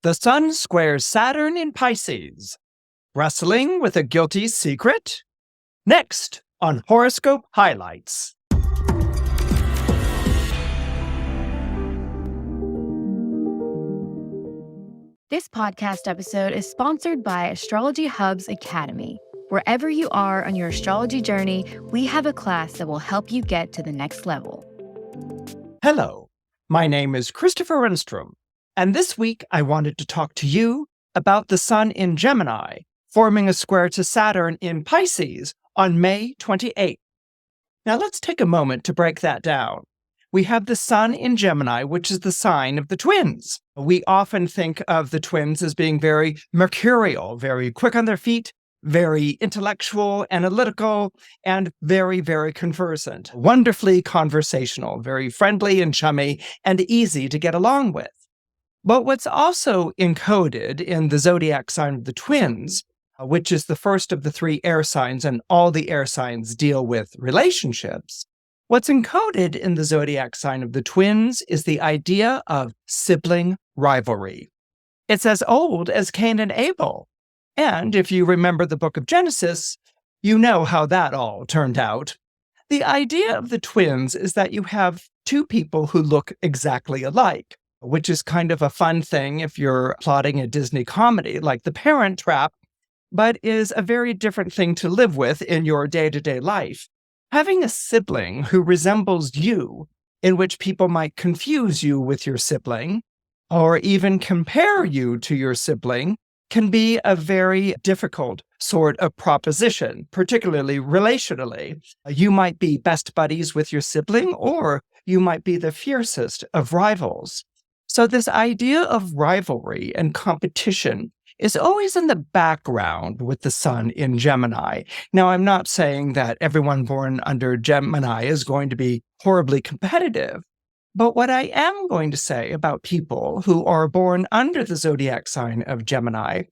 The Sun squares Saturn in Pisces. Wrestling with a guilty secret? Next on Horoscope Highlights. This podcast episode is sponsored by Astrology Hub's Academy. Wherever you are on your astrology journey, we have a class that will help you get to the next level. Hello, my name is Christopher Renstrom, and this week I wanted to talk to you about the Sun in Gemini, forming a square to Saturn in Pisces on May 28th. Now let's take a moment to break that down. We have the Sun in Gemini, which is the sign of the twins. We often think of the twins as being very mercurial, very quick on their feet, very intellectual, analytical, and very, very conversant. Wonderfully conversational, very friendly and chummy, and easy to get along with. But what's also encoded in the zodiac sign of the twins, which is the first of the three air signs, and all the air signs deal with relationships, what's encoded in the zodiac sign of the twins is the idea of sibling rivalry. It's as old as Cain and Abel. And if you remember the book of Genesis, you know how that all turned out. The idea of the twins is that you have two people who look exactly alike, which is kind of a fun thing if you're plotting a Disney comedy like The Parent Trap, but is a very different thing to live with in your day-to-day life. Having a sibling who resembles you, in which people might confuse you with your sibling, or even compare you to your sibling, can be a very difficult sort of proposition, particularly relationally. You might be best buddies with your sibling, or you might be the fiercest of rivals. So this idea of rivalry and competition is always in the background with the Sun in Gemini. Now, I'm not saying that everyone born under Gemini is going to be horribly competitive, but what I am going to say about people who are born under the zodiac sign of Gemini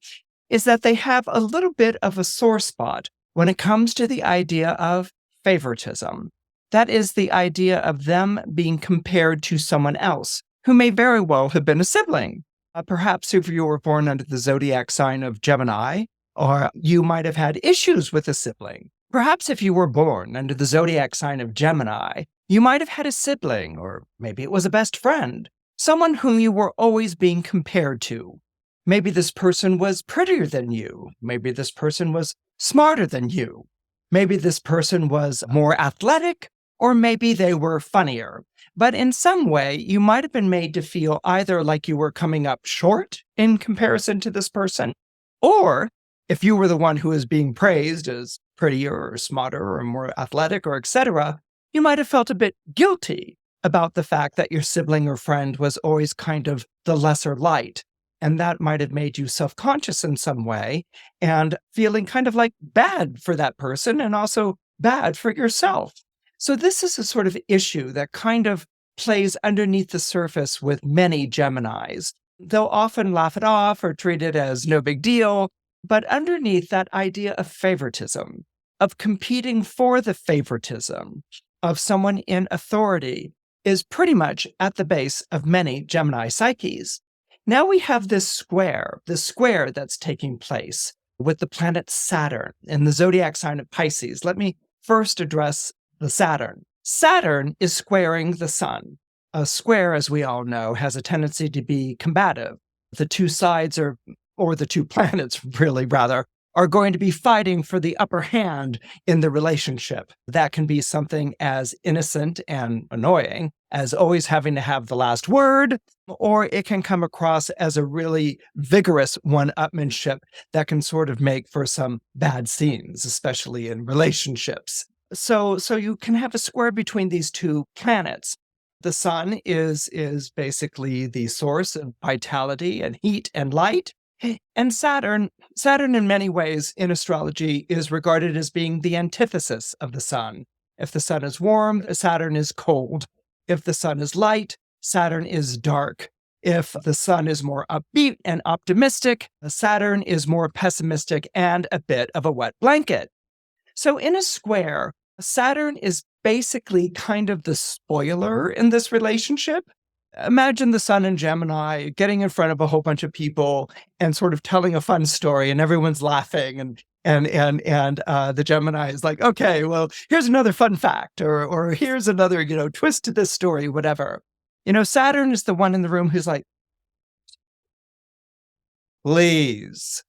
is that they have a little bit of a sore spot when it comes to the idea of favoritism. That is the idea of them being compared to someone else who may very well have been a sibling. Perhaps if you were born under the zodiac sign of Gemini, or you might have had issues with a sibling. Perhaps if you were born under the zodiac sign of Gemini, you might have had a sibling, or maybe it was a best friend, someone whom you were always being compared to. Maybe this person was prettier than you. Maybe this person was smarter than you. Maybe this person was more athletic, or maybe they were funnier. But in some way, you might have been made to feel either like you were coming up short in comparison to this person, or if you were the one who was being praised as prettier or smarter or more athletic or etc., you might have felt a bit guilty about the fact that your sibling or friend was always kind of the lesser light. And that might have made you self-conscious in some way and feeling kind of like bad for that person and also bad for yourself. So this is a sort of issue that kind of plays underneath the surface with many Geminis. They'll often laugh it off or treat it as no big deal, but underneath that idea of favoritism, of competing for the favoritism of someone in authority, is pretty much at the base of many Gemini psyches. Now we have this square that's taking place with the planet Saturn in the zodiac sign of Pisces. Let me first address the Saturn. Saturn is squaring the Sun. A square, as we all know, has a tendency to be combative. The two sides or the two planets, really, rather, are going to be fighting for the upper hand in the relationship. That can be something as innocent and annoying as always having to have the last word, or it can come across as a really vigorous one-upmanship that can sort of make for some bad scenes, especially in relationships. So you can have a square between these two planets. The Sun is basically the source of vitality and heat and light. And Saturn in many ways in astrology is regarded as being the antithesis of the Sun. If the Sun is warm, Saturn is cold. If the Sun is light, Saturn is dark. If the Sun is more upbeat and optimistic, Saturn is more pessimistic and a bit of a wet blanket. So in a square, Saturn is basically kind of the spoiler in this relationship. Imagine the sun in Gemini getting in front of a whole bunch of people and sort of telling a fun story, and everyone's laughing, and the Gemini is like, okay, well, here's another fun fact, or here's another, twist to this story, whatever. Saturn is the one in the room who's like, please,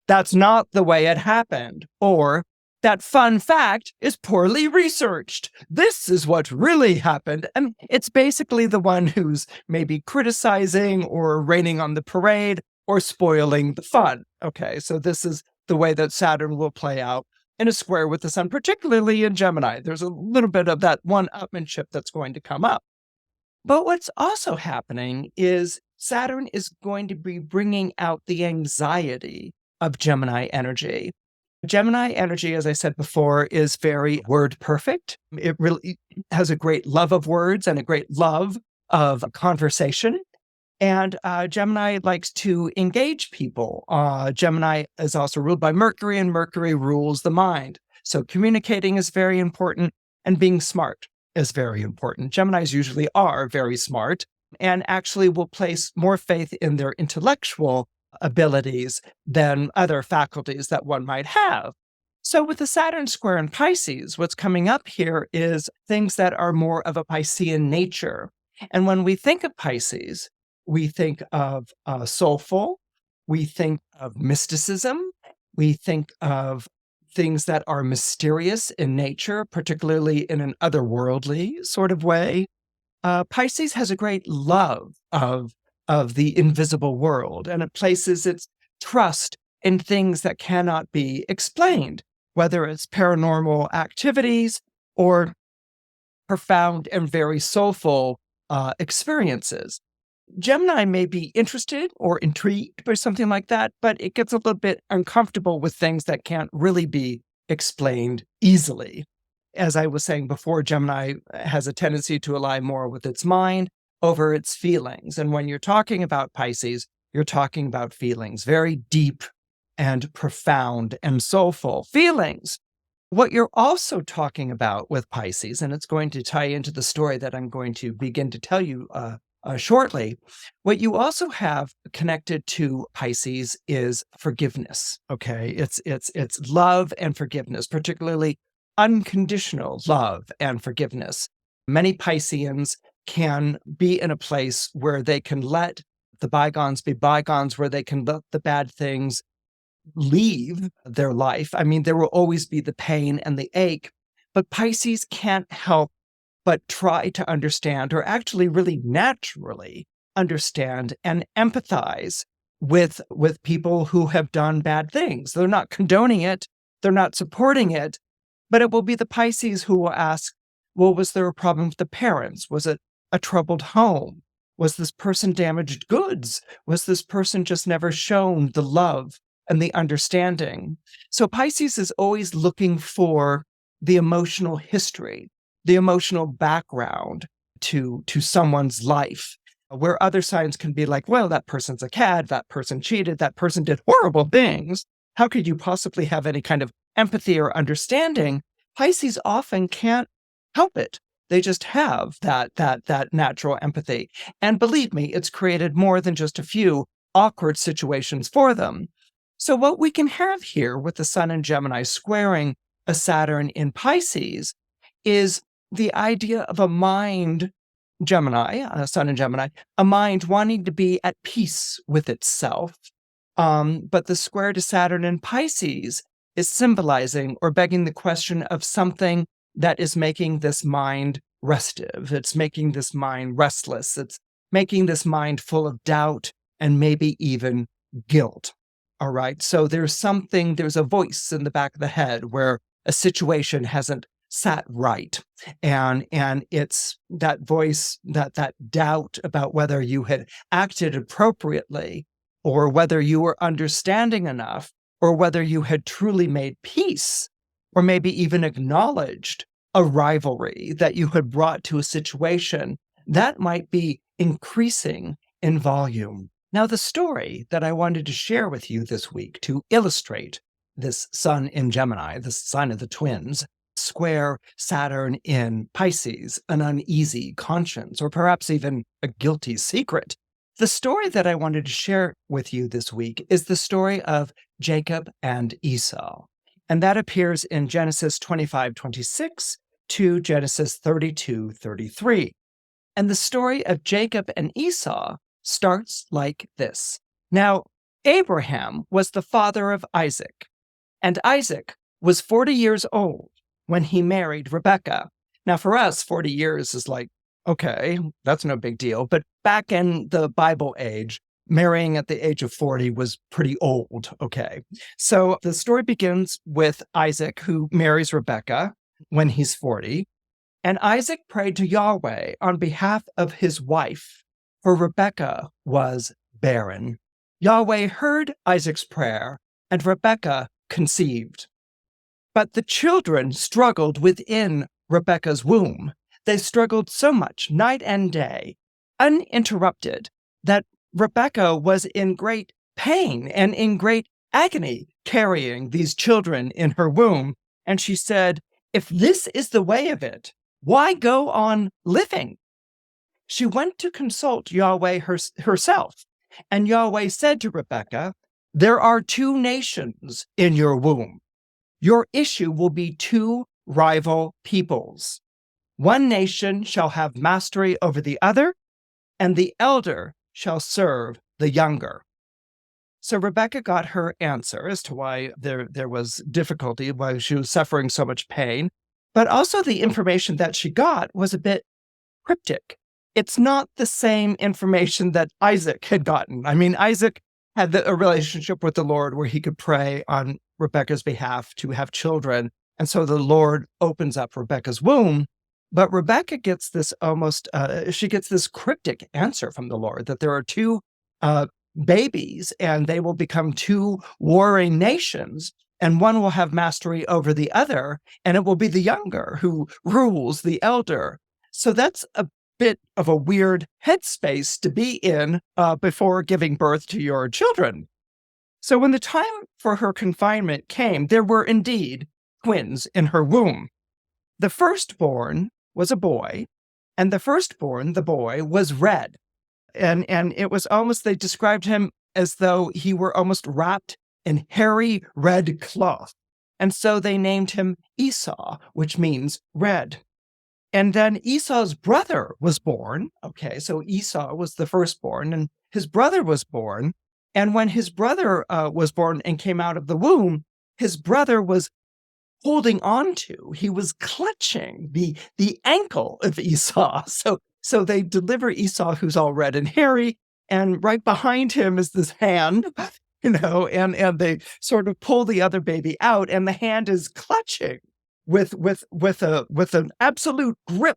that's not the way it happened. Or that fun fact is poorly researched. This is what really happened. And it's basically the one who's maybe criticizing or raining on the parade or spoiling the fun. Okay, so this is the way that Saturn will play out in a square with the sun, particularly in Gemini. There's a little bit of that one-upmanship that's going to come up. But what's also happening is Saturn is going to be bringing out the anxiety of Gemini energy. Gemini energy, as I said before, is very word perfect. It really has a great love of words and a great love of conversation. And Gemini likes to engage people. Gemini is also ruled by Mercury, and Mercury rules the mind. So communicating is very important, and being smart is very important. Geminis usually are very smart and actually will place more faith in their intellectual abilities than other faculties that one might have. So with the Saturn square in Pisces, what's coming up here is things that are more of a Piscean nature. And when we think of Pisces, we think of soulful, we think of mysticism, we think of things that are mysterious in nature, particularly in an otherworldly sort of way. Pisces has a great love of the invisible world, and it places its trust in things that cannot be explained, whether it's paranormal activities or profound and very soulful experiences. Gemini may be interested or intrigued by something like that, but it gets a little bit uncomfortable with things that can't really be explained easily. As I was saying before, Gemini has a tendency to ally more with its mind over its feelings. And when you're talking about Pisces, you're talking about feelings, very deep and profound and soulful feelings. What you're also talking about with Pisces, and it's going to tie into the story that I'm going to begin to tell you shortly, what you also have connected to Pisces is forgiveness. Okay, it's love and forgiveness, particularly unconditional love and forgiveness. Many Pisceans can be in a place where they can let the bygones be bygones, where they can let the bad things leave their life. I mean, there will always be the pain and the ache, but Pisces can't help but try to understand, or actually really naturally understand and empathize with people who have done bad things. They're not condoning it, they're not supporting it, but it will be the Pisces who will ask, well, was there a problem with the parents? Was it a troubled home? Was this person damaged goods? Was this person just never shown the love and the understanding? So Pisces is always looking for the emotional history, the emotional background to someone's life, where other signs can be like, well, that person's a cad, that person cheated, that person did horrible things. How could you possibly have any kind of empathy or understanding? Pisces often can't help it. They just have that natural empathy. And believe me, it's created more than just a few awkward situations for them. So what we can have here with the Sun in Gemini squaring a Saturn in Pisces is the idea of a mind, Gemini, Sun in Gemini, a mind wanting to be at peace with itself. But the square to Saturn in Pisces is symbolizing or begging the question of something that is making this mind restive. It's making this mind restless. It's making this mind full of doubt and maybe even guilt. All right. So there's a voice in the back of the head where a situation hasn't sat right. And it's that voice, that doubt about whether you had acted appropriately, or whether you were understanding enough, or whether you had truly made peace, or maybe even acknowledged a rivalry that you had brought to a situation that might be increasing in volume. Now, the story that I wanted to share with you this week to illustrate this Sun in Gemini, the sign of the twins, square Saturn in Pisces, an uneasy conscience, or perhaps even a guilty secret. The story that I wanted to share with you this week is the story of Jacob and Esau. And that appears in Genesis 25:26 to Genesis 32:33. And the story of Jacob and Esau starts like this. Now, Abraham was the father of Isaac, and Isaac was 40 years old when he married Rebekah. Now, for us, 40 years is like, okay, that's no big deal. But back in the Bible age, marrying at the age of 40 was pretty old, okay? So the story begins with Isaac, who marries Rebekah when he's 40. And Isaac prayed to Yahweh on behalf of his wife, for Rebekah was barren. Yahweh heard Isaac's prayer, and Rebekah conceived. But the children struggled within Rebekah's womb. They struggled so much, night and day, uninterrupted, that Rebekah was in great pain and in great agony carrying these children in her womb. And she said, "If this is the way of it, why go on living?" She went to consult Yahweh herself. And Yahweh said to Rebekah, "There are two nations in your womb. Your issue will be two rival peoples. One nation shall have mastery over the other, and the elder shall serve the younger." So Rebekah got her answer as to why there was difficulty, why she was suffering so much pain. But also the information that she got was a bit cryptic. It's not the same information that Isaac had gotten. I mean, Isaac had a relationship with the Lord where he could pray on Rebekah's behalf to have children. And so the Lord opens up Rebekah's womb. But Rebekah gets this she gets this cryptic answer from the Lord that there are two babies and they will become two warring nations. And one will have mastery over the other, and it will be the younger who rules the elder. So that's a bit of a weird headspace to be in before giving birth to your children. So when the time for her confinement came, there were indeed twins in her womb. The firstborn was a boy, and the firstborn, the boy, was red. And it was almost, they described him as though he were almost wrapped in hairy red cloth. And so they named him Esau, which means red. And then Esau's brother was born. Okay, so Esau was the firstborn, and his brother was born. And when his brother was born and came out of the womb, his brother was holding on to, he was clutching the ankle of Esau. So they deliver Esau, who's all red and hairy, and right behind him is this hand, and they sort of pull the other baby out, and the hand is clutching with an absolute grip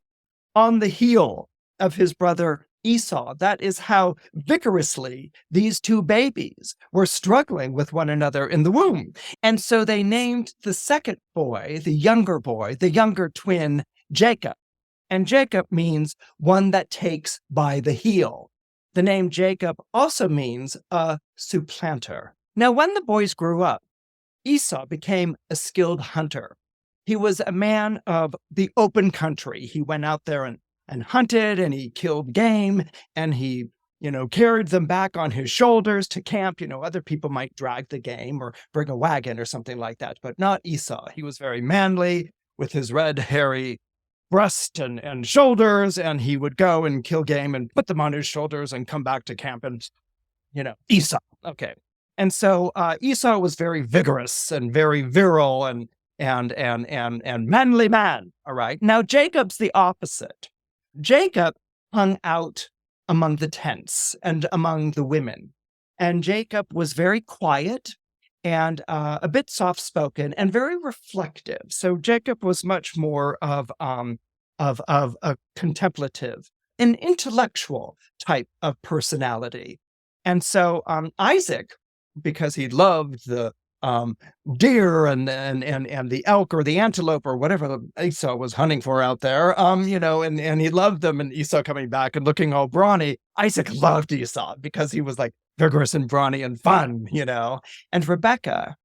on the heel of his brother Esau. That is how vigorously these two babies were struggling with one another in the womb. And so they named the second boy, the younger twin, Jacob. And Jacob means one that takes by the heel. The name Jacob also means a supplanter. Now, when the boys grew up, Esau became a skilled hunter. He was a man of the open country. He went out there and hunted, and he killed game, and he, carried them back on his shoulders to camp. Other people might drag the game or bring a wagon or something like that, but not Esau. He was very manly with his red, hairy breast and shoulders, and he would go and kill game and put them on his shoulders and come back to camp and, Esau. Okay. And so Esau was very vigorous and very virile and manly man. All right. Now Jacob's the opposite. Jacob hung out among the tents and among the women. And Jacob was very quiet and a bit soft-spoken and very reflective. So Jacob was much more of a contemplative, an intellectual type of personality. And so Isaac, because he loved the deer and the elk or the antelope or whatever Esau was hunting for out there, and he loved them, and Esau coming back and looking all brawny. Isaac loved Esau because he was like vigorous and brawny and fun, And Rebekah,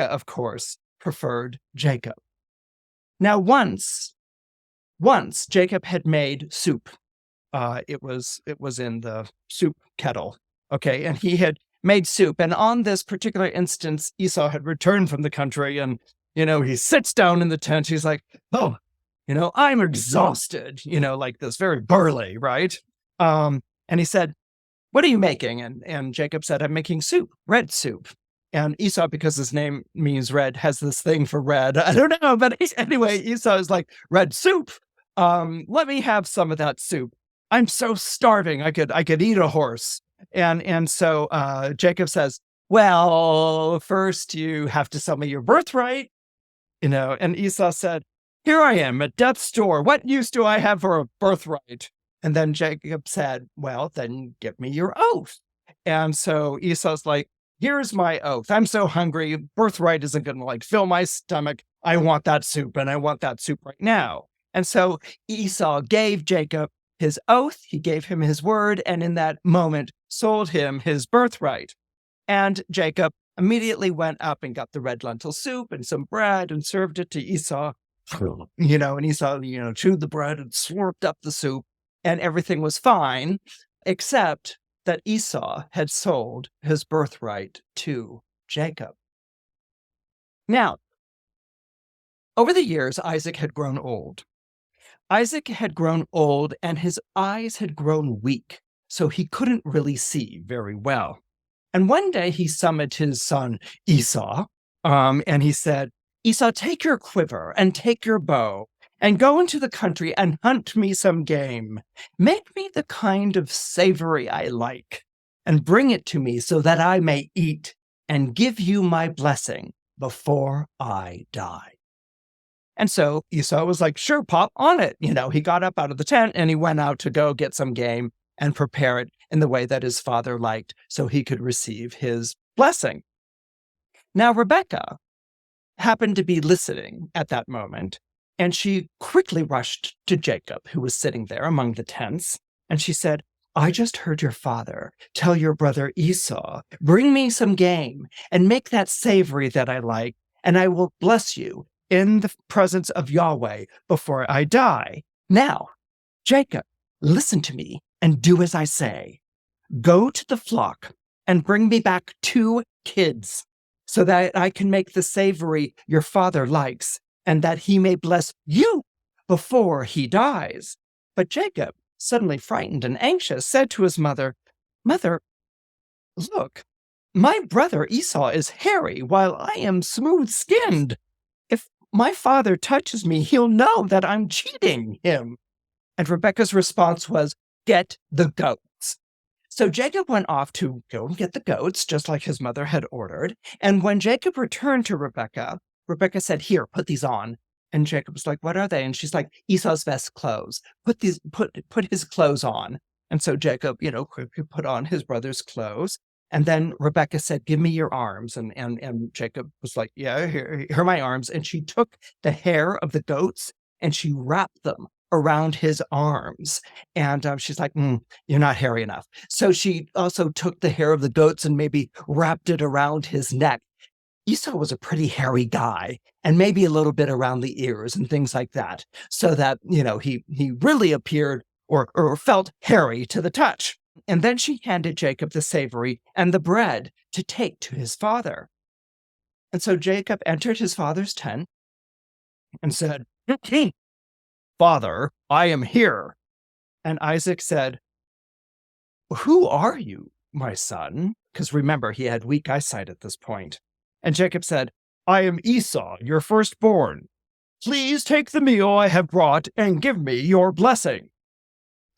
of course, preferred Jacob. Now, once Jacob had made soup. It was in the soup kettle. Okay, and he had made soup. And on this particular instance, Esau had returned from the country, and he sits down in the tent. He's like, "Oh, I'm exhausted." Like this, very burly, right? And he said, "What are you making?" And Jacob said, "I'm making soup, red soup." And Esau, because his name means red, has this thing for red. I don't know, but anyway, Esau is like, "Red soup. Let me have some of that soup. I'm so starving. I could eat a horse." And so Jacob says, "Well, first you have to sell me your birthright." And Esau said, "Here I am at death's door. What use do I have for a birthright?" And then Jacob said, "Well, then give me your oath." And so Esau's like, "Here's my oath. I'm so hungry. Birthright isn't going to fill my stomach. I want that soup, and I want that soup right now." And so Esau gave Jacob his oath, he gave him his word, and in that moment sold him his birthright. And Jacob immediately went up and got the red lentil soup and some bread and served it to Esau. And Esau, chewed the bread and slurped up the soup, and everything was fine, except that Esau had sold his birthright to Jacob. Now, over the years, Isaac had grown old. Isaac had grown old and his eyes had grown weak, so he couldn't really see very well. And one day he summoned his son Esau, and he said, "Esau, take your quiver and take your bow and go into the country and hunt me some game. Make me the kind of savory I like and bring it to me so that I may eat and give you my blessing before I die." And so Esau was like, "Sure, Pop, on it." He got up out of the tent and he went out to go get some game and prepare it in the way that his father liked so he could receive his blessing. Now, Rebekah happened to be listening at that moment, and she quickly rushed to Jacob, who was sitting there among the tents, and she said, "I just heard your father tell your brother Esau, bring me some game and make that savory that I like, and I will bless you in the presence of Yahweh before I die. Now, Jacob, listen to me and do as I say. Go to the flock and bring me back 2 kids so that I can make the savory your father likes and that he may bless you before he dies." But Jacob, suddenly frightened and anxious, said to his mother, "Mother, look, my brother Esau is hairy while I am smooth-skinned. If my father touches me, he'll know that I'm cheating him." And Rebekah's response was, "Get the goats." So Jacob went off to go and get the goats, just like his mother had ordered. And when Jacob returned to Rebekah, Rebekah said, "Here, put these on." And Jacob was like, "What are they?" And she's like, "Esau's best clothes. Put his clothes on." And so Jacob, quickly put on his brother's clothes. And then Rebekah said, "Give me your arms." And Jacob was like, "Yeah, here are my arms." And she took the hair of the goats and she wrapped them around his arms. And she's like, "You're not hairy enough." So she also took the hair of the goats and maybe wrapped it around his neck. Esau was a pretty hairy guy, and maybe a little bit around the ears and things like that, so that, he really appeared or felt hairy to the touch. And then she handed Jacob the savory and the bread to take to his father. And so Jacob entered his father's tent and said, "Father, I am here." And Isaac said, "Who are you, my son?" Because remember, he had weak eyesight at this point. And Jacob said, "I am Esau, your firstborn. Please take the meal I have brought and give me your blessing."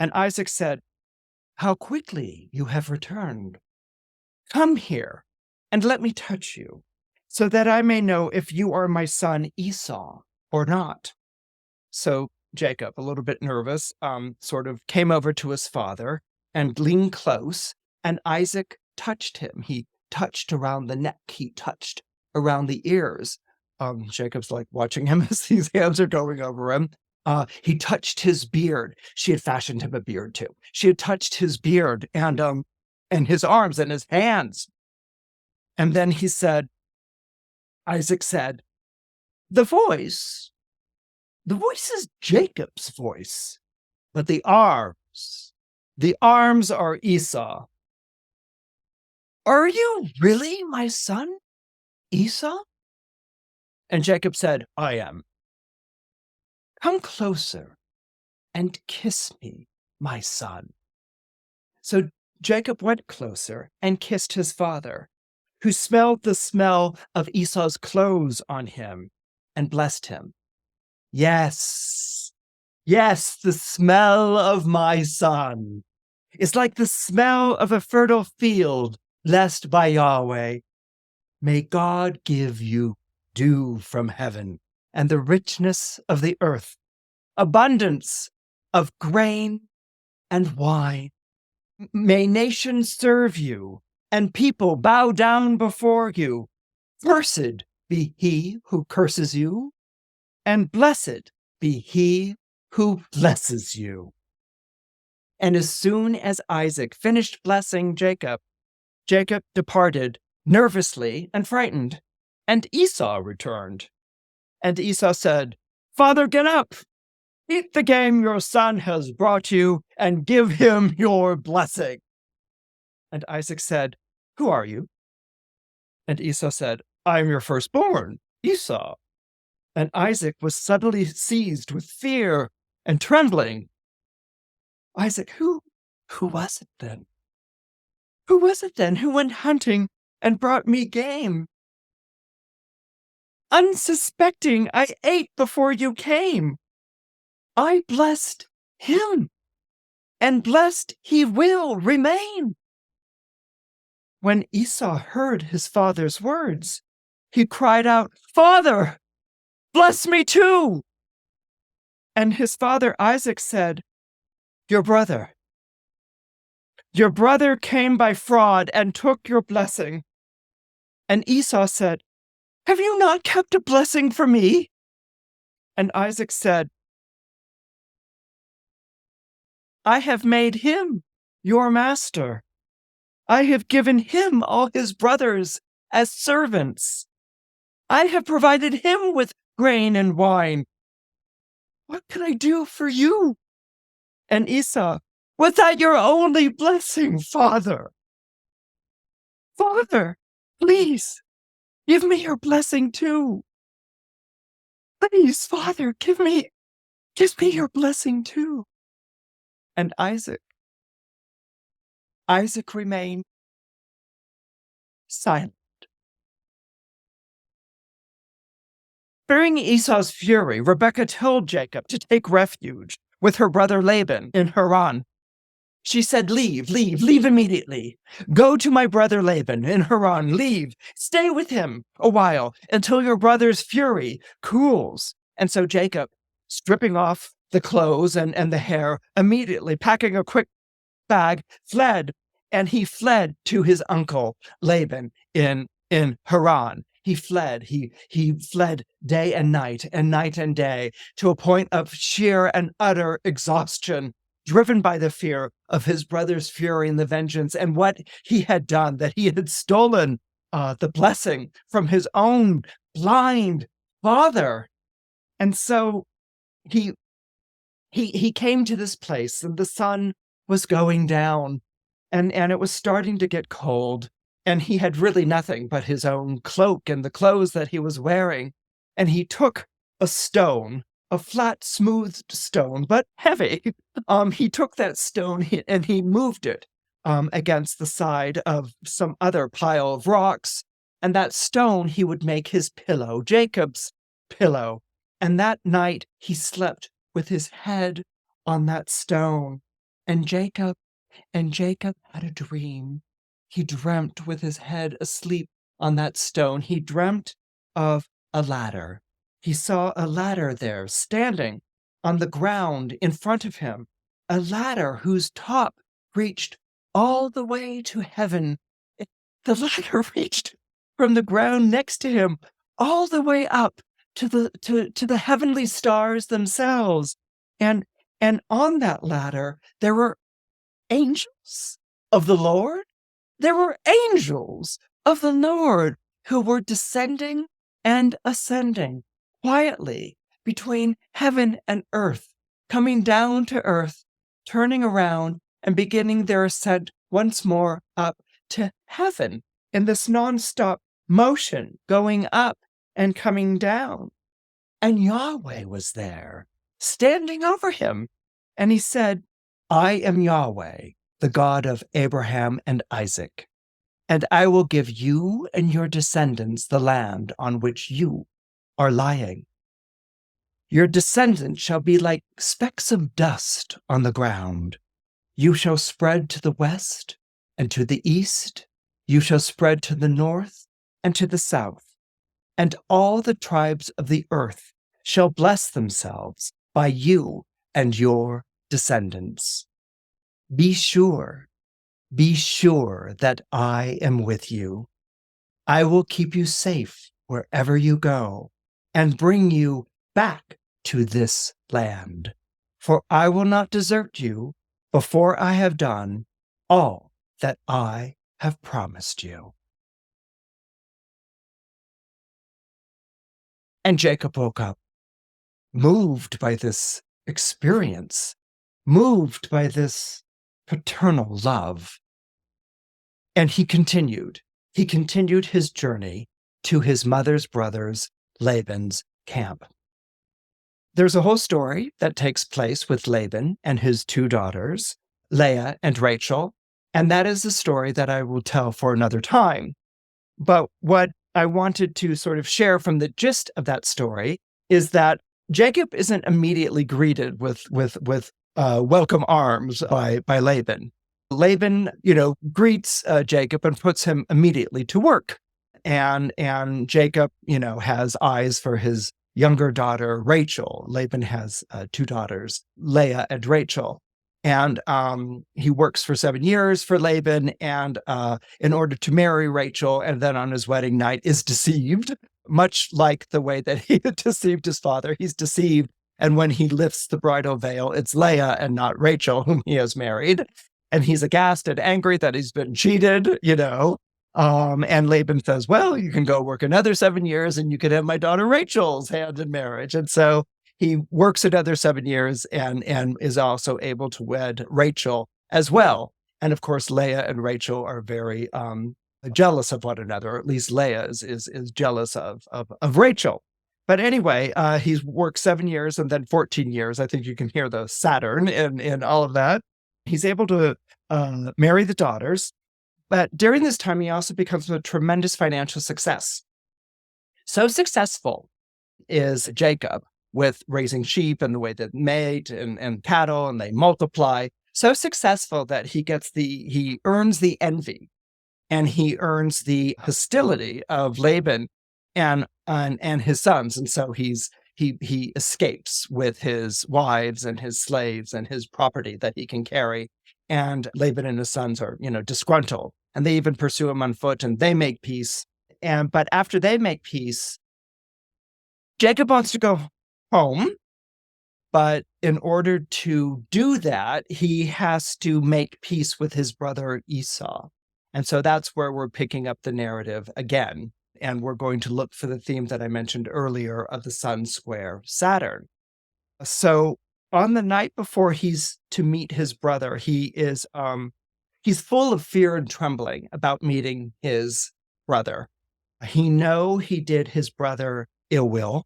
And Isaac said, "How quickly you have returned. Come here and let me touch you, so that I may know if you are my son Esau or not." So Jacob, a little bit nervous, sort of came over to his father and leaned close, and Isaac touched him. He touched around the neck. He touched around the ears. Jacob's like watching him as these hands are going over him. He touched his beard. She had fashioned him a beard too. She had touched his beard and his arms and his hands. And then Isaac said, "The voice The voice is Jacob's voice, but the arms are Esau. Are you really my son, Esau? And Jacob said, I am. Come closer and kiss me, my son. So Jacob went closer and kissed his father, who smelled the smell of Esau's clothes on him and blessed him. Yes, the smell of my son is like the smell of a fertile field blessed by Yahweh. May God give you dew from heaven and the richness of the earth, abundance of grain and wine. May nations serve you and people bow down before you. Cursed be he who curses you, and blessed be he who blesses you. And as soon as Isaac finished blessing Jacob, Jacob departed nervously and frightened, and Esau returned. And Esau said, Father, get up, eat the game your son has brought you, and give him your blessing. And Isaac said, Who are you? And Esau said, I am your firstborn, Esau. And Isaac was suddenly seized with fear and trembling. Isaac, who was it then? Who was it then who went hunting and brought me game? Unsuspecting, I ate before you came. I blessed him, and blessed he will remain. When Esau heard his father's words, he cried out, Father, bless me too. And his father Isaac said, Your brother came by fraud and took your blessing. And Esau said, Have you not kept a blessing for me? And Isaac said, I have made him your master. I have given him all his brothers as servants. I have provided him with grain and wine. What can I do for you? And Esau, was that your only blessing, Father? Father, please, give me your blessing too. Please, Father, give me your blessing too. And Isaac remained silent. Fearing Esau's fury, Rebekah told Jacob to take refuge with her brother Laban in Haran. She said, Leave immediately. Go to my brother Laban in Haran, leave. Stay with him a while until your brother's fury cools. And so Jacob, stripping off the clothes and the hair, immediately packing a quick bag, fled. And he fled to his uncle Laban in Haran. He fled. He fled day and night and day to a point of sheer and utter exhaustion, driven by the fear of his brother's fury and the vengeance and what he had done, that he had stolen the blessing from his own blind father. And so he came to this place, and the sun was going down, and it was starting to get cold. And he had really nothing but his own cloak and the clothes that he was wearing. And he took a stone, a flat, smooth stone, but heavy. He took that stone and he moved it against the side of some other pile of rocks. And that stone he would make his pillow, Jacob's pillow. And that night he slept with his head on that stone. And Jacob had a dream. He dreamt with his head asleep on that stone. He dreamt of a ladder. He saw a ladder there standing on the ground in front of him, a ladder whose top reached all the way to heaven. The ladder reached from the ground next to him all the way up to the heavenly stars themselves. And on that ladder, there were angels of the Lord. There were angels of the Lord who were descending and ascending quietly between heaven and earth, coming down to earth, turning around, and beginning their ascent once more up to heaven in this nonstop motion, going up and coming down. And Yahweh was there, standing over him. And he said, I am Yahweh, the God of Abraham and Isaac, and I will give you and your descendants the land on which you are lying. Your descendants shall be like specks of dust on the ground. You shall spread to the west and to the east. You shall spread to the north and to the south. And all the tribes of the earth shall bless themselves by you and your descendants. Be sure that I am with you. I will keep you safe wherever you go and bring you back to this land. For I will not desert you before I have done all that I have promised you. And Jacob woke up, moved by this experience, moved by this paternal love. And he continued his journey to his mother's brother's, Laban's camp. There's a whole story that takes place with Laban and his two daughters, Leah and Rachel, and that is a story that I will tell for another time. But what I wanted to sort of share from the gist of that story is that Jacob isn't immediately greeted with welcome arms by Laban. Laban, greets Jacob and puts him immediately to work. And Jacob, has eyes for his younger daughter, Rachel. Laban has two daughters, Leah and Rachel. And he works for 7 years for Laban and in order to marry Rachel, and then on his wedding night is deceived, much like the way that he had deceived his father. He's deceived. And when he lifts the bridal veil, it's Leah and not Rachel whom he has married. And he's aghast and angry that he's been cheated, and Laban says, well, you can go work another 7 years and you can have my daughter Rachel's hand in marriage. And so he works another 7 years and is also able to wed Rachel as well. And of course, Leah and Rachel are very jealous of one another, or at least Leah is jealous of Rachel. But anyway, he works 7 years and then 14 years. I think you can hear the Saturn in all of that. He's able to marry the daughters. But during this time, he also becomes a tremendous financial success. So successful is Jacob with raising sheep and the way that mate and cattle, and they multiply. So successful that he earns the envy and he earns the hostility of Laban and his sons. And so he escapes with his wives and his slaves and his property that he can carry. And Laban and his sons are, disgruntled, and they even pursue him on foot, and they make peace. But after they make peace, Jacob wants to go home. But in order to do that, he has to make peace with his brother Esau. And so that's where we're picking up the narrative again. And we're going to look for the theme that I mentioned earlier of the Sun square Saturn. So on the night before he's to meet his brother, he's full of fear and trembling about meeting his brother. He knows he did his brother ill will.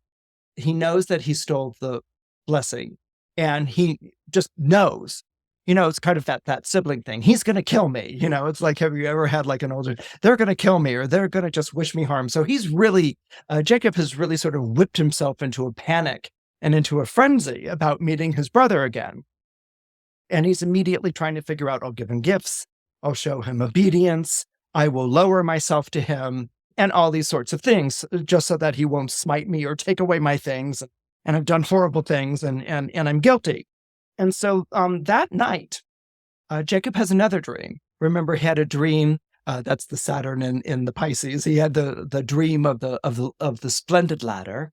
He knows that he stole the blessing, and he just knows. It's kind of that sibling thing. He's going to kill me. It's like, have you ever had like an older, they're going to kill me, or they're going to just wish me harm. So he's really, Jacob has really sort of whipped himself into a panic and into a frenzy about meeting his brother again. And he's immediately trying to figure out, I'll give him gifts. I'll show him obedience. I will lower myself to him, and all these sorts of things, just so that he won't smite me or take away my things. And I've done horrible things, and I'm guilty. And so that night, Jacob has another dream. Remember, he had a dream. That's the Saturn in the Pisces. He had the dream of the splendid ladder,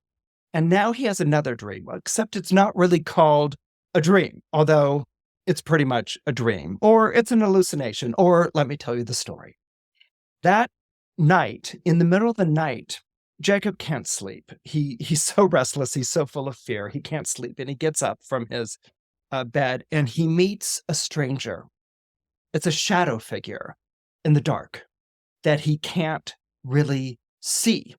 and now he has another dream. Except it's not really called a dream, although it's pretty much a dream, or it's an hallucination. Or let me tell you the story. That night, in the middle of the night, Jacob can't sleep. He's so restless. He's so full of fear. He can't sleep. And he gets up from his bed and he meets a stranger. It's a shadow figure in the dark that he can't really see.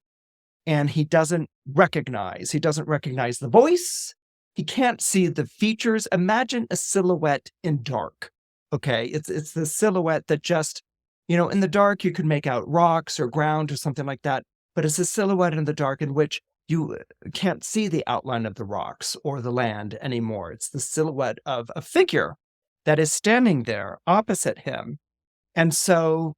And he doesn't recognize. He doesn't recognize the voice. He can't see the features. Imagine a silhouette in dark. Okay, it's the silhouette that just, in the dark you could make out rocks or ground or something like that. But it's a silhouette in the dark in which you can't see the outline of the rocks or the land anymore. It's the silhouette of a figure that is standing there opposite him. And so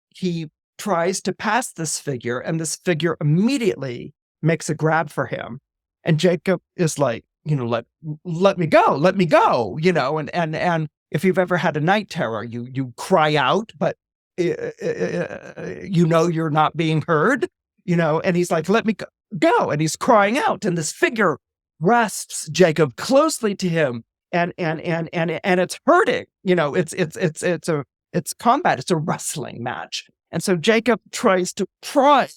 he tries to pass this figure, and this figure immediately makes a grab for him. And Jacob is like, let me go, and if you've ever had a night terror, you cry out, but you're not being heard, and he's like, let me go. And he's crying out. And this figure grasps Jacob closely to him and it's hurting, it's combat. It's a wrestling match. And so Jacob tries to pry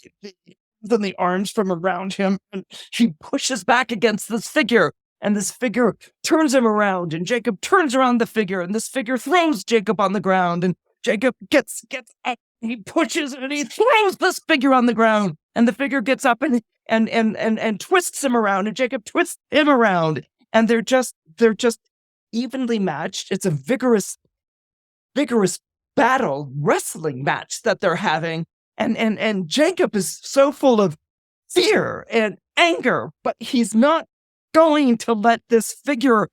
the arms from around him and he pushes back against this figure. And this figure turns him around, and Jacob turns around the figure, and this figure throws Jacob on the ground, and Jacob gets up, he pushes and he throws this figure on the ground, and the figure gets up and twists him around, and Jacob twists him around, and they're just evenly matched. It's a vigorous battle wrestling match that they're having, and Jacob is so full of fear and anger, but he's not going to let this figure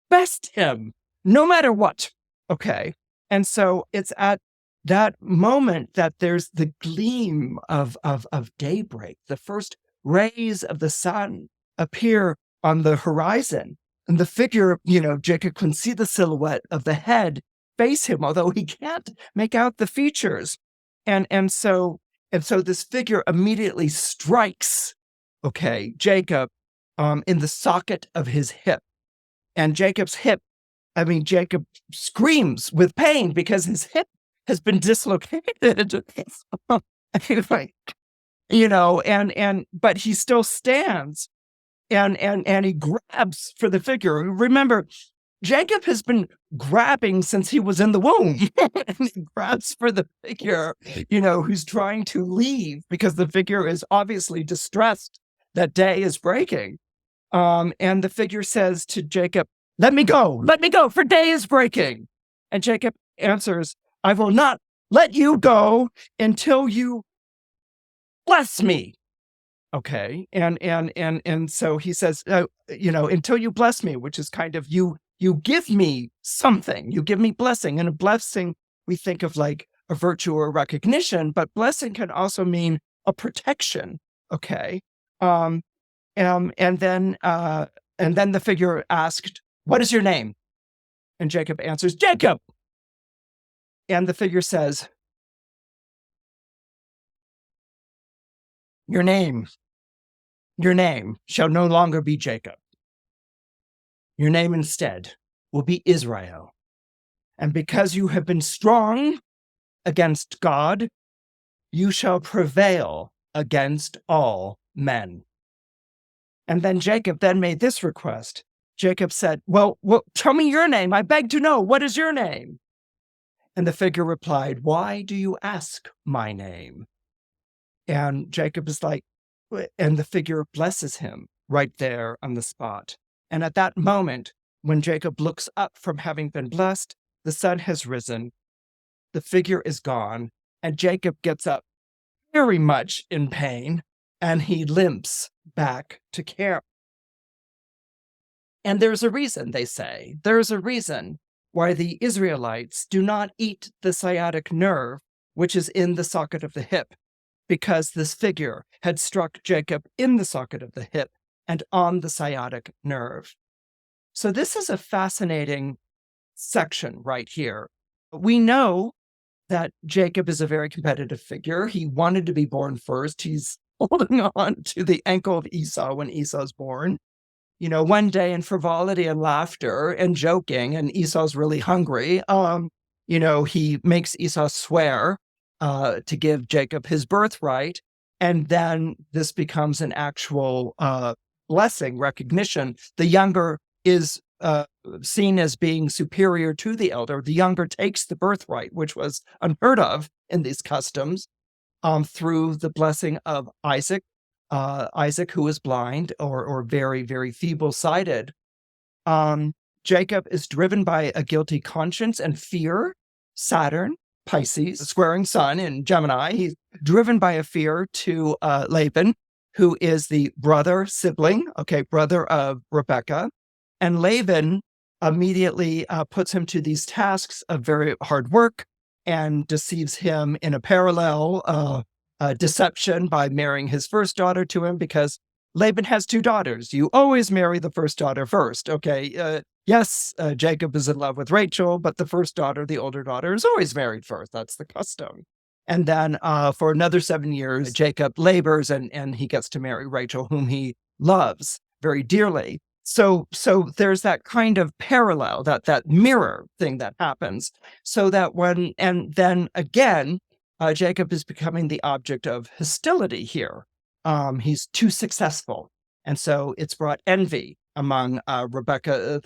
best him, no matter what. Okay. And so it's at that moment that there's the gleam of daybreak. The first rays of the sun appear on the horizon. And the figure, Jacob can see the silhouette of the head face him, although he can't make out the features. And so this figure immediately strikes, Jacob, in the socket of his hip. And Jacob screams with pain because his hip has been dislocated. But he still stands and he grabs for the figure. Remember, Jacob has been grabbing since he was in the womb. And he grabs for the figure, who's trying to leave because the figure is obviously distressed that day is breaking. And the figure says to Jacob, let me go, for day is breaking. And Jacob answers, I will not let you go until you bless me. Okay. And so he says, until you bless me, which is kind of you give me something, you give me blessing. And a blessing, we think of like a virtue or recognition, but blessing can also mean a protection. Okay. And then the figure asked, what is your name? And Jacob answers, Jacob. And the figure says, your name shall no longer be Jacob. Your name instead will be Israel. And because you have been strong against God, you shall prevail against all men. And then Jacob made this request. Jacob said, well, tell me your name. I beg to know, what is your name? And the figure replied, why do you ask my name? And Jacob is like, and the figure blesses him right there on the spot. And at that moment, when Jacob looks up from having been blessed, the sun has risen, the figure is gone, and Jacob gets up very much in pain, and he limps back to camp. And there's a reason, they say. There's a reason why the Israelites do not eat the sciatic nerve, which is in the socket of the hip, because this figure had struck Jacob in the socket of the hip and on the sciatic nerve. So this is a fascinating section right here. We know that Jacob is a very competitive figure. He wanted to be born first. He's holding on to the ankle of Esau when Esau's born. One day in frivolity and laughter and joking, and Esau's really hungry, he makes Esau swear to give Jacob his birthright. And then this becomes an actual blessing, recognition. The younger is seen as being superior to the elder. The younger takes the birthright, which was unheard of in these customs, through the blessing of Isaac. Isaac, who is blind or very, very feeble-sighted. Jacob is driven by a guilty conscience and fear. Saturn, Pisces, squaring Sun in Gemini. He's driven by a fear to Laban, who is the brother of Rebekah. And Laban immediately puts him to these tasks of very hard work and deceives him in a parallel deception by marrying his first daughter to him, because Laban has two daughters. You always marry the first daughter first. Yes, Jacob is in love with Rachel, but the first daughter, the older daughter, is always married first. That's the custom. And then for another 7 years, Jacob labors and he gets to marry Rachel, whom he loves very dearly. So there's that kind of parallel, that mirror thing that happens. So that and then again, Jacob is becoming the object of hostility here. He's too successful. And so it's brought envy among Rebekah's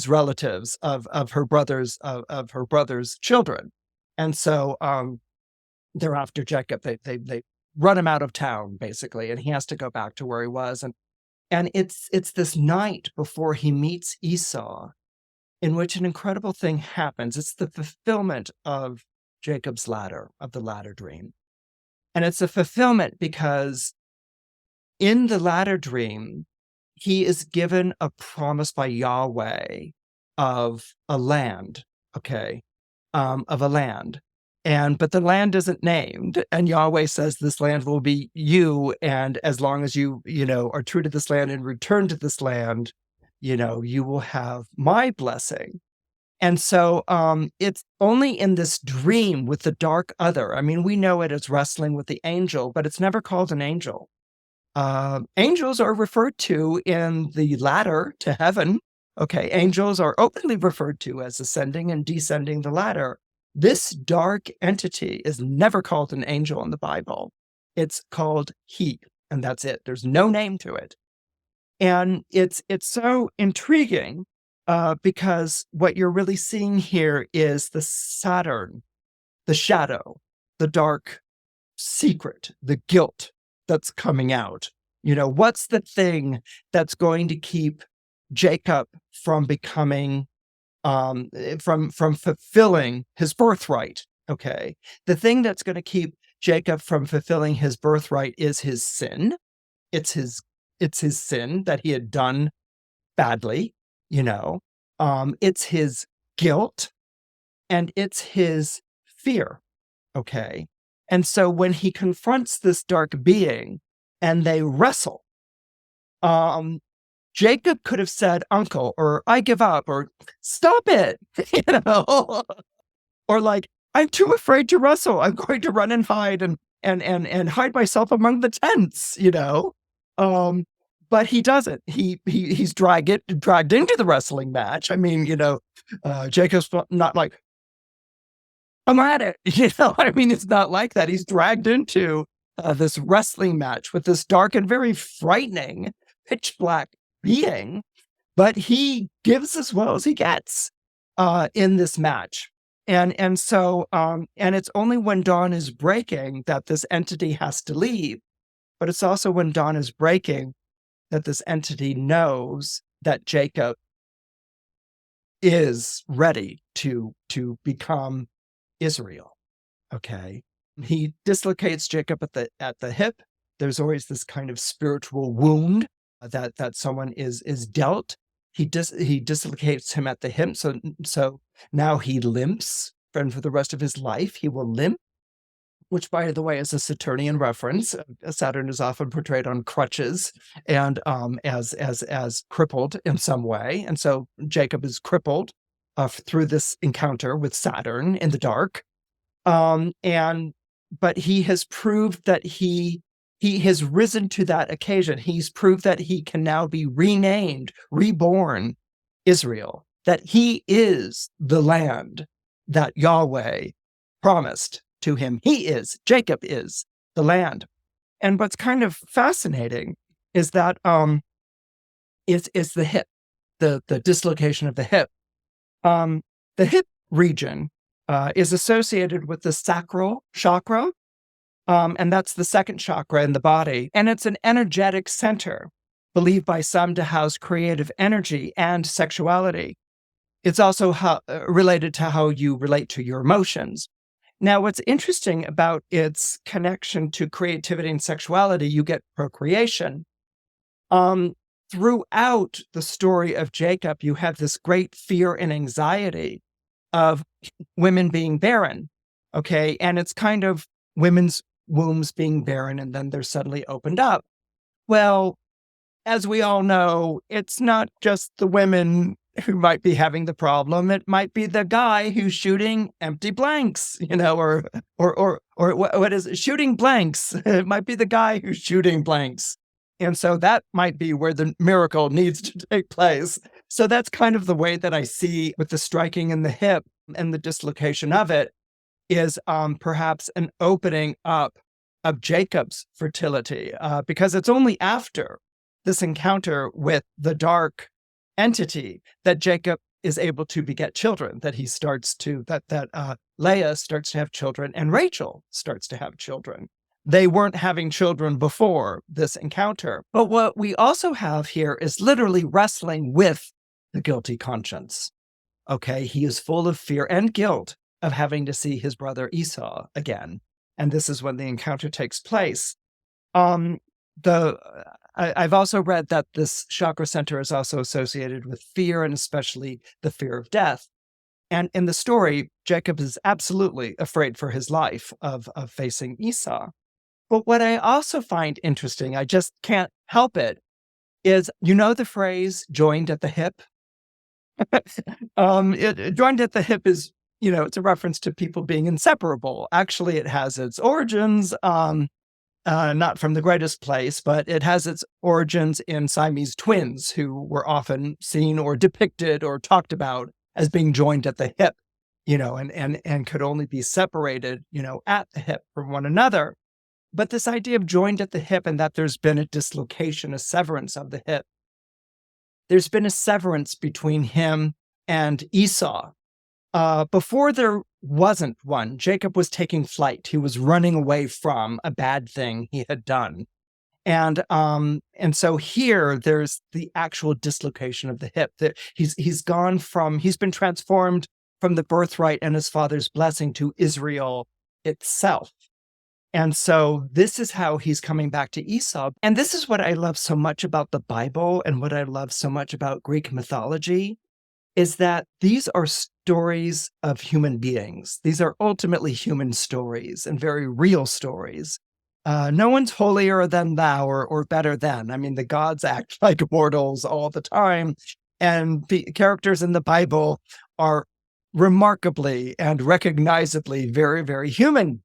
relatives of her brother's children. And so they're after Jacob. They run him out of town, basically, and he has to go back to where he was. And it's this night before he meets Esau in which an incredible thing happens. It's the fulfillment of Jacob's ladder, of the ladder dream. And it's a fulfillment because in the ladder dream, he is given a promise by Yahweh of a land, of a land. But the land isn't named, and Yahweh says this land will be you, and as long as you are true to this land and return to this land, you will have my blessing. And so it's only in this dream with the dark other. I mean, we know it as wrestling with the angel, but it's never called an angel. Angels are referred to in the ladder to heaven. Angels are openly referred to as ascending and descending the ladder. This dark entity is never called an angel in the Bible. It's called he, and that's it. There's no name to it. And it's so intriguing because what you're really seeing here is the Saturn, the shadow, the dark secret, the guilt that's coming out. What's the thing that's going to keep Jacob from becoming from fulfilling his birthright? The thing that's going to keep Jacob from fulfilling his birthright is his sin. It's his sin that he had done badly. It's his guilt, and it's his fear. And so when he confronts this dark being and they wrestle, Jacob could have said, "Uncle," or "I give up," or "Stop it," or like, "I'm too afraid to wrestle. I'm going to run and hide and hide myself among the tents," But he doesn't. He's dragged into the wrestling match. I mean, Jacob's not like, "I'm at it." I mean, it's not like that. He's dragged into this wrestling match with this dark and very frightening, pitch black being, but he gives as well as he gets in this match. And so it's only when dawn is breaking that this entity has to leave. But it's also when dawn is breaking that this entity knows that Jacob is ready to become Israel. He dislocates Jacob at the hip. There's always this kind of spiritual wound that someone is dealt. He dislocates him at the hip, so now he limps, and for the rest of his life he will limp. Which, by the way, is a Saturnian reference. Saturn is often portrayed on crutches and as crippled in some way, and so Jacob is crippled through this encounter with Saturn in the dark. But he has proved that he has risen to that occasion. He's proved that he can now be renamed, reborn Israel, that he is the land that Yahweh promised to him. Jacob is the land. And what's kind of fascinating is that is the hip, the dislocation of the hip. The hip region is associated with the sacral chakra, and that's the second chakra in the body. And it's an energetic center, believed by some to house creative energy and sexuality. It's also related to how you relate to your emotions. Now, what's interesting about its connection to creativity and sexuality, you get procreation. Throughout the story of Jacob, you have this great fear and anxiety of women being barren, okay? And it's kind of women's wombs being barren and then they're suddenly opened up. Well, as we all know, it's not just the women who might be having the problem. It might be the guy who's shooting empty blanks, or what is it? Shooting blanks. It might be the guy who's shooting blanks. And so that might be where the miracle needs to take place. So that's kind of the way that I see with the striking in the hip and the dislocation of it is perhaps an opening up of Jacob's fertility, because it's only after this encounter with the dark entity that Jacob is able to beget children, that he starts to, that Leah starts to have children and Rachel starts to have children. They weren't having children before this encounter. But what we also have here is literally wrestling with the guilty conscience. Okay, he is full of fear and guilt of having to see his brother Esau again. And this is when the encounter takes place. I've also read that this chakra center is also associated with fear and especially the fear of death. And in the story, Jacob is absolutely afraid for his life of facing Esau. But what I also find interesting, I just can't help it, is the phrase joined at the hip? Joined at the hip is, it's a reference to people being inseparable. Actually, it has its origins, not from the greatest place, but it has its origins in Siamese twins who were often seen or depicted or talked about as being joined at the hip, and could only be separated, at the hip from one another. But this idea of joined at the hip and that there's been a dislocation, a severance of the hip, there's been a severance between him and Esau. Before there wasn't one, Jacob was taking flight. He was running away from a bad thing he had done. And so here there's the actual dislocation of the hip. That he's been transformed from the birthright and his father's blessing to Israel itself. And so this is how he's coming back to Esau. And this is what I love so much about the Bible and what I love so much about Greek mythology is that these are stories of human beings. These are ultimately human stories and very real stories. No one's holier than thou or better than. I mean, the gods act like mortals all the time. And the characters in the Bible are remarkably and recognizably very, very human,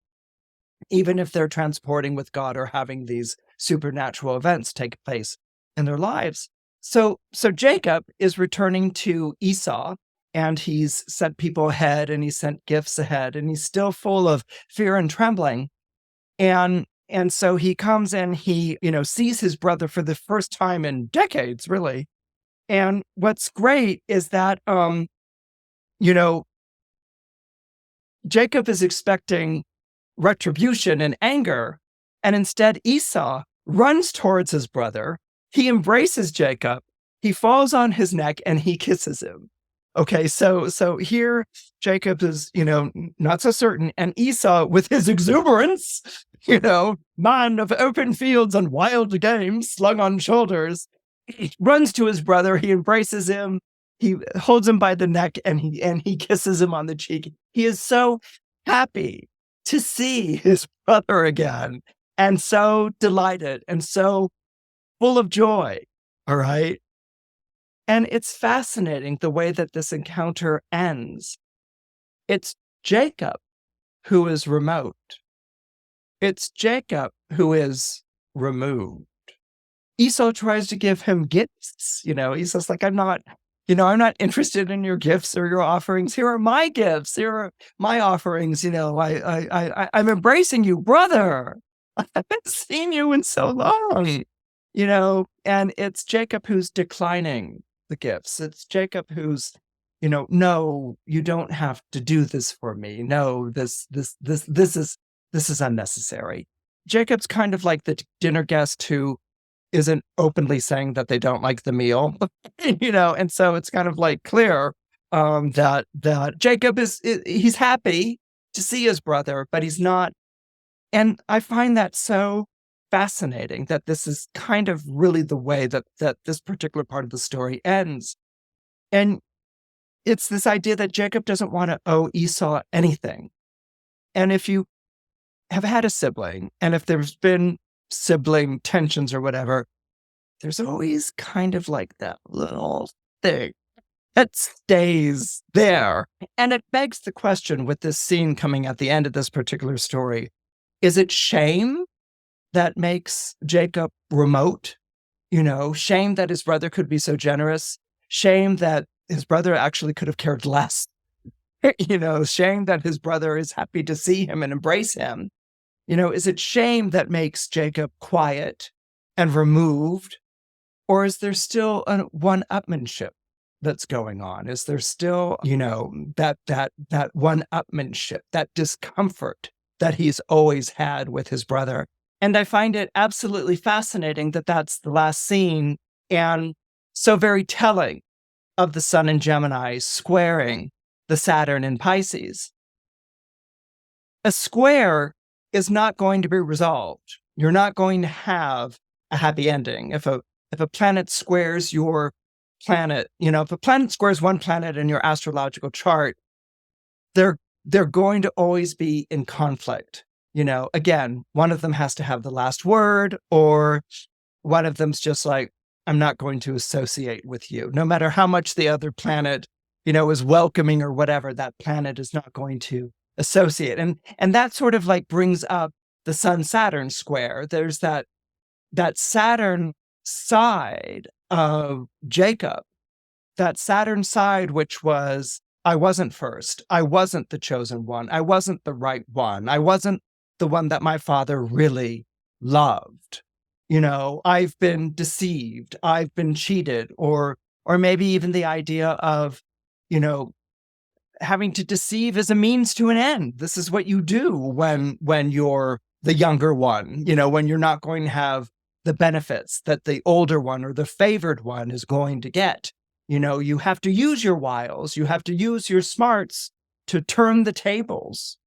even if they're transporting with God or having these supernatural events take place in their lives. So Jacob is returning to Esau, and he's sent people ahead, and he sent gifts ahead, and he's still full of fear and trembling. And so he comes and he, sees his brother for the first time in decades, really. And what's great is that, Jacob is expecting retribution and anger, and instead Esau runs towards his brother. He embraces Jacob, he falls on his neck, and he kisses him. Okay, so here Jacob is, not so certain, and Esau, with his exuberance, man of open fields and wild games slung on shoulders, he runs to his brother, he embraces him, he holds him by the neck, and he kisses him on the cheek. He is so happy to see his brother again, and so delighted, and so full of joy, all right? And it's fascinating the way that this encounter ends. It's Jacob who is remote. It's Jacob who is removed. Esau tries to give him gifts. Esau's like, I'm not interested in your gifts or your offerings. Here are my gifts. Here are my offerings. I'm embracing you, brother. I haven't seen you in so long, and it's Jacob who's declining the gifts. It's Jacob who's, no, you don't have to do this for me. No, this is unnecessary. Jacob's kind of like the dinner guest who isn't openly saying that they don't like the meal, and so it's kind of like clear that Jacob he's happy to see his brother, but he's not. And I find that so fascinating that this is kind of really the way that this particular part of the story ends. And it's this idea that Jacob doesn't want to owe Esau anything. And if you have had a sibling, and if there's been sibling tensions or whatever, there's always kind of like that little thing that stays there. And it begs the question with this scene coming at the end of this particular story, is it shame that makes Jacob remote? Shame that his brother could be so generous, shame that his brother actually could have cared less, shame that his brother is happy to see him and embrace him. Is it shame that makes Jacob quiet and removed? Or is there still a one-upmanship that's going on? Is there still, that one-upmanship, that discomfort that he's always had with his brother? And I find it absolutely fascinating that that's the last scene, and so very telling of the sun in Gemini squaring the Saturn in Pisces. A square is not going to be resolved. You're not going to have a happy ending. If a planet squares your planet, if a planet squares one planet in your astrological chart, they're going to always be in conflict. Again, one of them has to have the last word, or one of them's just like, I'm not going to associate with you. No matter how much the other planet, is welcoming or whatever, that planet is not going to associate. And that sort of like brings up the Sun-Saturn square. There's that Saturn side of Jacob, that Saturn side, which was, I wasn't first. I wasn't the chosen one. I wasn't the right one. I wasn't the one that my father really loved. I've been deceived. I've been cheated, or maybe even the idea of, having to deceive as a means to an end. This is what you do when you're the younger one, when you're not going to have the benefits that the older one or the favored one is going to get. You have to use your wiles. You have to use your smarts to turn the tables,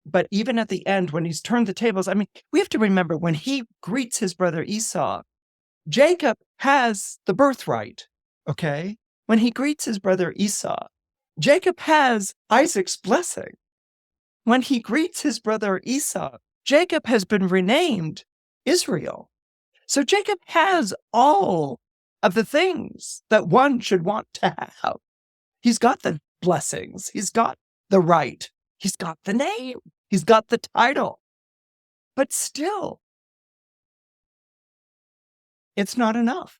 but even at the end, when he's turned the tables, we have to remember when he greets his brother Esau, Jacob has the birthright, okay? When he greets his brother Esau, Jacob has Isaac's blessing. When he greets his brother Esau, Jacob has been renamed Israel. So Jacob has all of the things that one should want to have. He's got the blessings. He's got the right. He's got the name. He's got the title. But still, it's not enough.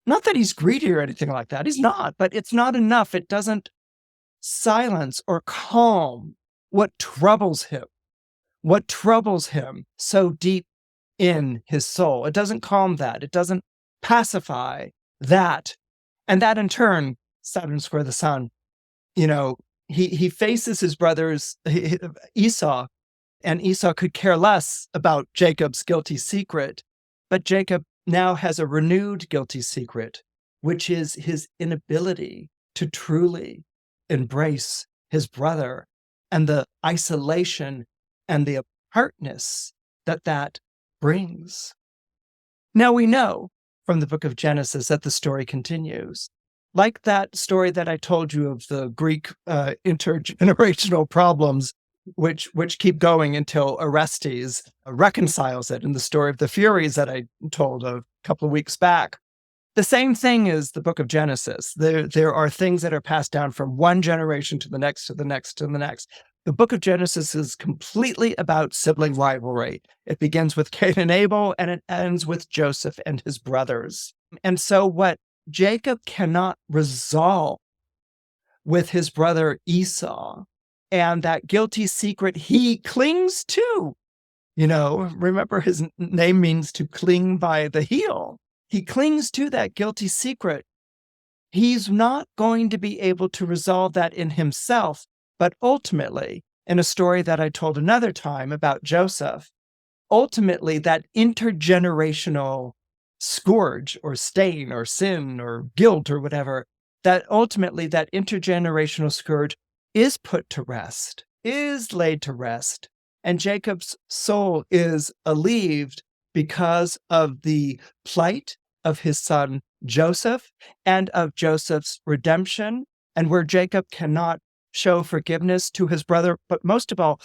Not that he's greedy or anything like that. He's not, but it's not enough. It doesn't silence or calm what troubles him so deep in his soul. It doesn't calm that. It doesn't pacify that. And that in turn, Saturn square the sun, he faces his brothers, Esau, and Esau could care less about Jacob's guilty secret, but Jacob now has a renewed guilty secret, which is his inability to truly embrace his brother and the isolation and the apartness that brings. Now we know from the book of Genesis that the story continues. Like that story that I told you of the Greek intergenerational problems, which keep going until Orestes reconciles it in the story of the Furies that I told a couple of weeks back. The same thing is the book of Genesis. There are things that are passed down from one generation to the next, to the next, to the next. The book of Genesis is completely about sibling rivalry. It begins with Cain and Abel, and it ends with Joseph and his brothers. And so what Jacob cannot resolve with his brother Esau, and that guilty secret he clings to, Remember his name means to cling by the heel. He clings to that guilty secret. He's not going to be able to resolve that in himself, but ultimately, in a story that I told another time about Joseph, ultimately that intergenerational scourge or stain or sin or guilt or whatever, that ultimately that intergenerational scourge is put to rest, is laid to rest. And Jacob's soul is alleviated because of the plight of his son Joseph and of Joseph's redemption, and where Jacob cannot show forgiveness to his brother, but most of all,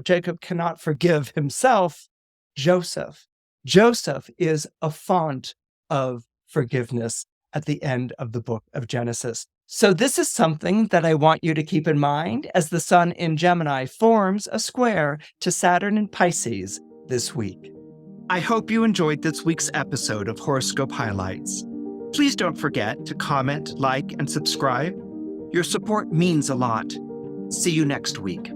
Jacob cannot forgive himself, Joseph. Joseph is a font of forgiveness at the end of the book of Genesis. So this is something that I want you to keep in mind as the sun in Gemini forms a square to Saturn in Pisces this week. I hope you enjoyed this week's episode of Horoscope Highlights. Please don't forget to comment, like, and subscribe. Your support means a lot. See you next week.